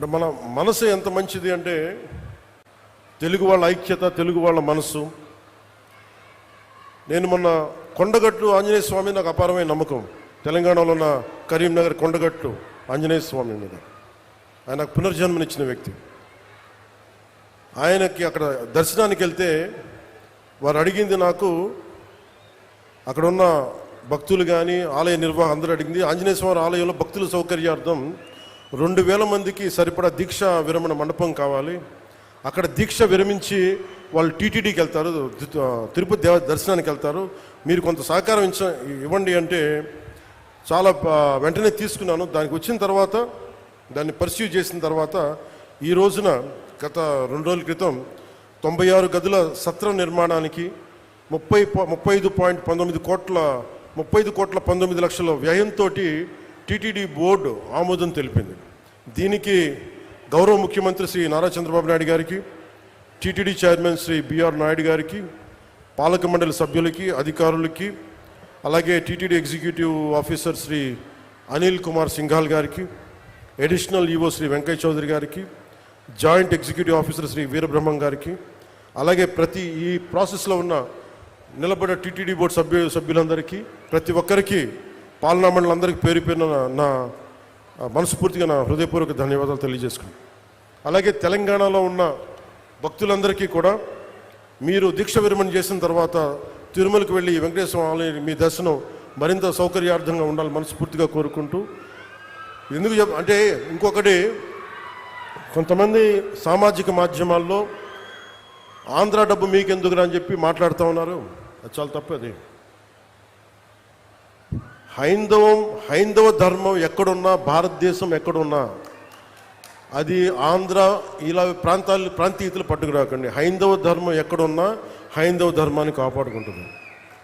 మన మనసు ఎంత మంచిది అంటే తెలుగు వాళ్ళ ఐక్యత, తెలుగు వాళ్ళ మనసు. నేను మొన్న కొండగట్టు ఆంజనేయ స్వామి నాకు అపారమైన నమ్మకం. తెలంగాణలో ఉన్న కరీంనగర్ కొండగట్టు ఆంజనేయ స్వామి మీద ఆయన పునర్జన్మనిచ్చిన వ్యక్తి. ఆయనకి అక్కడ దర్శనానికి వెళ్తే వారు అడిగింది, నాకు అక్కడ ఉన్న భక్తులు కానీ ఆలయ నిర్వాహకులు అందరూ అడిగింది, ఆంజనేయ స్వామి ఆలయంలో భక్తుల సౌకర్యార్థం 2000 మందికి సరిపడా దీక్ష విరమణ మండపం కావాలి. అక్కడ దీక్ష విరమించి వాళ్ళు టీటీడీకి వెళ్తారు, తిరుపతి దర్శనానికి వెళ్తారు, మీరు కొంత సహకారం ఇవ్వండి అంటే చాలా వెంటనే తీసుకున్నాను. దానికి వచ్చిన తర్వాత దాన్ని పర్సీవ్ చేసిన తర్వాత ఈ రోజున గత 2 రోజుల క్రితం 96 గదుల సత్రం నిర్మాణానికి 35.19 కోట్ల 19 లక్షల వ్యయంతో టీటీడీ బోర్డు ఆమోదం తెలిపింది. దీనికి గౌరవ ముఖ్యమంత్రి శ్రీ నారా చంద్రబాబు నాయుడు గారికి, టీటీడీ చైర్మన్ శ్రీ బిఆర్ నాయుడు గారికి, పాలక మండలి సభ్యులకి, అధికారులకి, అలాగే టీటీడీ ఎగ్జిక్యూటివ్ ఆఫీసర్ శ్రీ అనిల్ కుమార్ సింఘాల్ గారికి, అడిషనల్ ఈవో శ్రీ వెంకయ్య చౌదరి గారికి, joint executive officer Shri Veerabrahmam గారికి, అలాగే ప్రతి ఈ ప్రాసెస్లో ఉన్న నిలబడ్డ టీటీడీ బోర్డు సభ్యులందరికీ, ప్రతి ఒక్కరికి, పాలనా మండలందరికీ పేరు పేరున నా మనస్ఫూర్తిగా నా హృదయపూర్వక ధన్యవాదాలు తెలియజేసుకున్నాను. అలాగే తెలంగాణలో ఉన్న భక్తులందరికీ కూడా మీరు దీక్ష విరమణ చేసిన తర్వాత తిరుమలకు వెళ్ళి వెంకటేశ్వర ఆలయం మీ దర్శనం మరింత సౌకర్యార్థంగా ఉండాలని మనస్ఫూర్తిగా కోరుకుంటూ, ఎందుకు అంటే ఇంకొకటి, కొంతమంది సామాజిక మాధ్యమాల్లో ఆంధ్ర డబ్బు మీకెందుకురా అని చెప్పి మాట్లాడుతూ ఉన్నారు. అది చాలా తప్పది. హైందవ ధర్మం ఎక్కడున్నా, భారతదేశం ఎక్కడున్నా, అది ఆంధ్ర ఇలా ప్రాంతీయతలు పట్టుకురాకండి. హైందవ ధర్మం ఎక్కడున్నా హైందవ ధర్మాన్ని కాపాడుకుంటుంది.